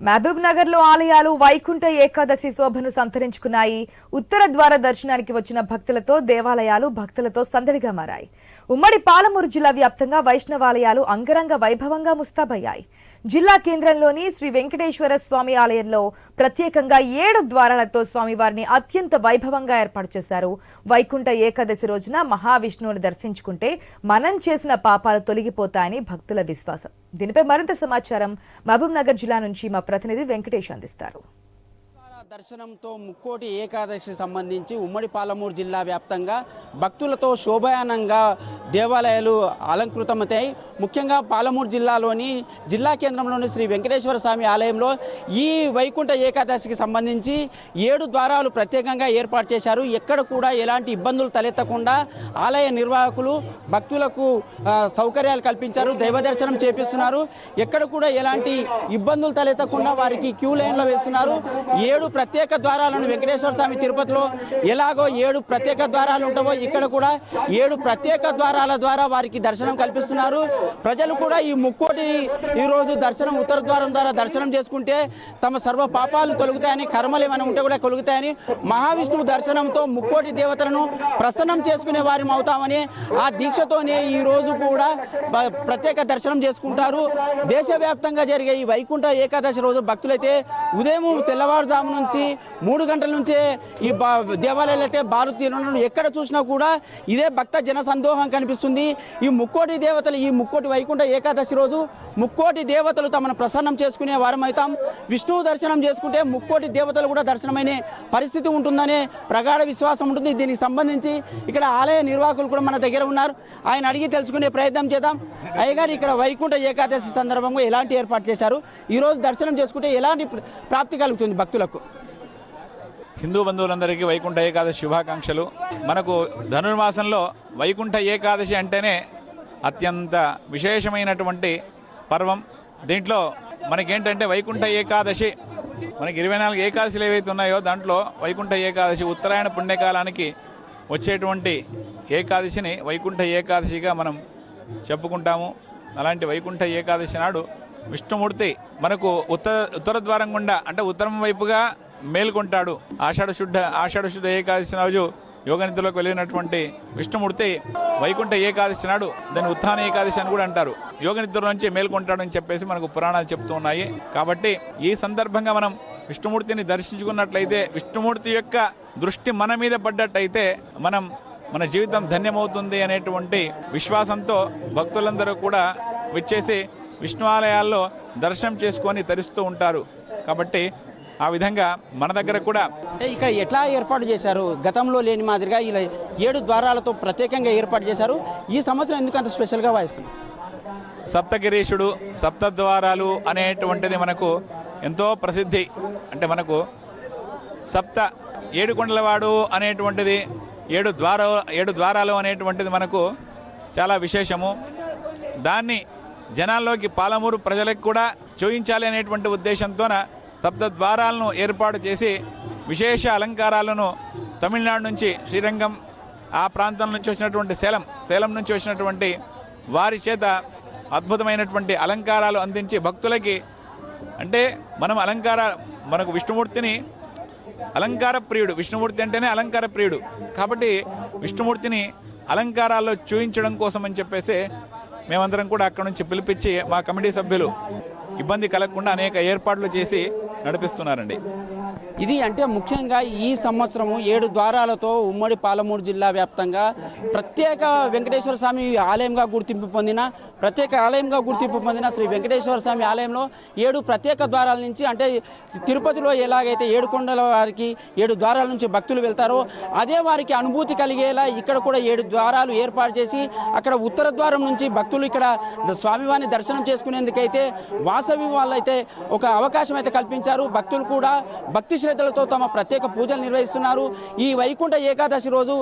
మహబూబ్ నగర్ లో ఆలయాలు వైకుంఠ ఏకాదశి శోభను సంతరించుకున్నాయి. ఉత్తర ద్వార దర్శనానికి వచ్చిన భక్తులతో దేవాలయాలు భక్తులతో సందడిగా మారాయి. ఉమ్మడి పాలమూరు జిల్లా వ్యాప్తంగా వైష్ణవాలయాలు అంగరంగ వైభవంగా ముస్తాబయ్యాయి. జిల్లా కేంద్రంలోని శ్రీ వెంకటేశ్వర స్వామి ఆలయంలో ప్రత్యేకంగా 7 ద్వారాలతో స్వామివారిని అత్యంత వైభవంగా ఏర్పాటు చేశారు. వైకుంఠ ఏకాదశి రోజున మహావిష్ణువుని దర్శించుకుంటే మనం చేసిన పాపాలు తొలగిపోతాయని భక్తుల విశ్వాసం. దీనిపై మరింత సమాచారం మహబూబ్ నగర్ జిల్లా నుంచి మా ప్రతినిధి వెంకటేష్ అందిస్తారు. దర్శనంతో ముక్కోటి ఏకాదశి సంబంధించి ఉమ్మడి పాలమూరు జిల్లా వ్యాప్తంగా భక్తులతో శోభాయానంగా దేవాలయాలు అలంకృతమవుతాయి. ముఖ్యంగా పాలమూరు జిల్లాలోని జిల్లా కేంద్రంలోని శ్రీ వెంకటేశ్వర స్వామి ఆలయంలో ఈ వైకుంఠ ఏకాదశికి సంబంధించి 7 ద్వారాలు ప్రత్యేకంగా ఏర్పాటు చేశారు. ఎక్కడ కూడా ఎలాంటి ఇబ్బందులు తలెత్తకుండా ఆలయ నిర్వాహకులు భక్తులకు సౌకర్యాలు కల్పించారు. దైవ దర్శనం చేపిస్తున్నారు. ఎక్కడ కూడా ఎలాంటి ఇబ్బందులు తలెత్తకుండా వారికి క్యూ లైన్లో వేస్తున్నారు. 7 ప్రత్యేక ద్వారాలను వెంకటేశ్వర స్వామి తిరుపతిలో ఎలాగో 7 ప్రత్యేక ద్వారాలు ఉంటావో ఇక్కడ కూడా 7 ప్రత్యేక ద్వారాల ద్వారా వారికి దర్శనం కల్పిస్తున్నారు. ప్రజలు కూడా ఈ ముక్కోటి ఈరోజు దర్శనం ఉత్తర ద్వారం ద్వారా దర్శనం చేసుకుంటే తమ సర్వ పాపాలు తొలగుతాయని, కర్మలు ఏమైనా ఉంటే కూడా కలుగుతాయని, మహావిష్ణువు దర్శనంతో ముక్కోటి దేవతలను ప్రసన్నం చేసుకునే వారి అవుతామని ఆ దీక్షతోనే ఈ రోజు కూడా ప్రత్యేక దర్శనం చేసుకుంటారు. దేశవ్యాప్తంగా జరిగే ఈ వైకుంఠ ఏకాదశి రోజు భక్తులైతే ఉదయం తెల్లవారుజాము నుంచి 3 గంటల నుంచే ఈ దేవాలయాలు అయితే బారు తీరును ఎక్కడ చూసినా కూడా ఇదే భక్త జన సందోహం కనిపిస్తుంది. ఈ ముక్కోటి దేవతలు ఈ ముక్కోటి వైకుంఠ ఏకాదశి రోజు ముక్కోటి దేవతలు తమను ప్రసన్నం చేసుకునే వారం అవుతాం. విష్ణువు దర్శనం చేసుకుంటే ముక్కోటి దేవతలు కూడా దర్శనమైన పరిస్థితి ఉంటుందనే ప్రగాఢ విశ్వాసం ఉంటుంది. దీనికి సంబంధించి ఇక్కడ ఆలయ నిర్వాహకులు కూడా మన దగ్గర ఉన్నారు. ఆయన అడిగి తెలుసుకునే ప్రయత్నం చేద్దాం. అయ్యగారు, ఇక్కడ వైకుంఠ ఏకాదశి సందర్భంగా ఎలాంటి ఏర్పాటు చేశారు? ఈరోజు దర్శనం చేసుకుంటే ఎలాంటి ప్రాప్తి కలుగుతుంది భక్తులకు? హిందూ బంధువులందరికీ వైకుంఠ ఏకాదశి శుభాకాంక్షలు. మనకు ధనుర్మాసంలో వైకుంఠ ఏకాదశి అంటేనే అత్యంత విశేషమైనటువంటి పర్వం. దీంట్లో మనకేంటంటే వైకుంఠ ఏకాదశి, మనకి 24 ఏకాదశిలు ఏవైతే ఉన్నాయో దాంట్లో వైకుంఠ ఏకాదశి ఉత్తరాయణ పుణ్యకాలానికి వచ్చేటువంటి ఏకాదశిని వైకుంఠ ఏకాదశిగా మనం చెప్పుకుంటాము. అలాంటి వైకుంఠ ఏకాదశి నాడు విష్ణుమూర్తి మనకు ఉత్తర ద్వారం గుండా అంటే ఉత్తరం వైపుగా మేల్కొంటాడు. ఆషాఢ శుద్ధ ఏకాదశి రోజు యోగనిద్రలోకి వెళ్ళినటువంటి విష్ణుమూర్తి వైకుంఠ ఏకాదశి నాడు దాన్ని ఉత్థాన ఏకాదశి అని కూడా అంటారు. యోగనిద్ర నుంచి మేల్కొంటాడు అని చెప్పేసి మనకు పురాణాలు చెప్తూ ఉన్నాయి. కాబట్టి ఈ సందర్భంగా మనం విష్ణుమూర్తిని దర్శించుకున్నట్లయితే, విష్ణుమూర్తి యొక్క దృష్టి మన మీద పడ్డట్టయితే మన జీవితం ధన్యమవుతుంది అనేటువంటి విశ్వాసంతో భక్తులందరూ కూడా వచ్చేసి విష్ణు ఆలయాల్లో దర్శనం చేసుకొని తరిస్తూ ఉంటారు. కాబట్టి ఆ విధంగా మన దగ్గర కూడా ఇక్కడ ఎట్లా ఏర్పాటు చేశారు? గతంలో లేని మాదిరిగా ఇలా 7 ద్వారాలతో ప్రత్యేకంగా ఏర్పాటు చేశారు. ఈ సంవత్సరం ఎందుకు అంత స్పెషల్గా వాయిస్తుంది? సప్తగిరీషుడు, సప్తద్వారాలు అనేటువంటిది మనకు ఎంతో ప్రసిద్ధి. అంటే మనకు 7 కొండలవాడు అనేటువంటిది 7 ద్వారాలు అనేటువంటిది మనకు చాలా విశేషము. దాన్ని జనాల్లోకి పాలమూరు ప్రజలకు కూడా చూయించాలి అనేటువంటి ఉద్దేశంతోన 7 ద్వారాలను ఏర్పాటు చేసి విశేష అలంకారాలను తమిళనాడు నుంచి శ్రీరంగం ఆ ప్రాంతం నుంచి వచ్చినటువంటి సేలం నుంచి వచ్చినటువంటి వారి చేత అద్భుతమైనటువంటి అలంకారాలు అందించి భక్తులకి, అంటే మనకు విష్ణుమూర్తిని అలంకార ప్రియుడు, విష్ణుమూర్తి అంటేనే అలంకార ప్రియుడు. కాబట్టి విష్ణుమూర్తిని అలంకారాల్లో చూయించడం కోసం అని చెప్పేసి మేమందరం కూడా అక్కడ నుంచి పిలిపించి మా కమిటీ సభ్యులు ఇబ్బంది కలగకుండా అనేక ఏర్పాట్లు చేసి నడిపిస్తున్నారండి. ఇది అంటే ముఖ్యంగా ఈ సంవత్సరము 7 ద్వారాలతో ఉమ్మడి పాలమూరు జిల్లా వ్యాప్తంగా ప్రత్యేక వెంకటేశ్వర స్వామి ఆలయంగా గుర్తింపు పొందిన శ్రీ వెంకటేశ్వర స్వామి ఆలయంలో 7 ప్రత్యేక ద్వారాల నుంచి, అంటే తిరుపతిలో ఎలాగైతే 7 కొండల వారికి 7 ద్వారాల నుంచి భక్తులు వెళ్తారో అదే వారికి అనుభూతి కలిగేలా ఇక్కడ కూడా 7 ద్వారాలు ఏర్పాటు చేసి అక్కడ ఉత్తర ద్వారం నుంచి భక్తులు ఇక్కడ స్వామివారిని దర్శనం చేసుకునేందుకైతే వాసవి వాళ్ళైతే ఒక అవకాశం అయితే కల్పించారు. భక్తులు కూడా భక్తి శ్రద్ధలతో తమ ప్రత్యేక పూజలు నిర్వహిస్తున్నారు. ఈ వైకుంఠ ఏకాదశి రోజు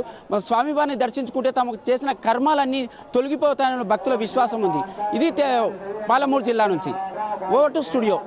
స్వామివారిని దర్శించుకుంటే తమకు చేసిన కర్మాలన్నీ తొలగిపోతాయని భక్తుల విశ్వాసం ఉంది. ఇది పాలమూరు జిల్లా నుంచి ఓవర్ టు స్టూడియో.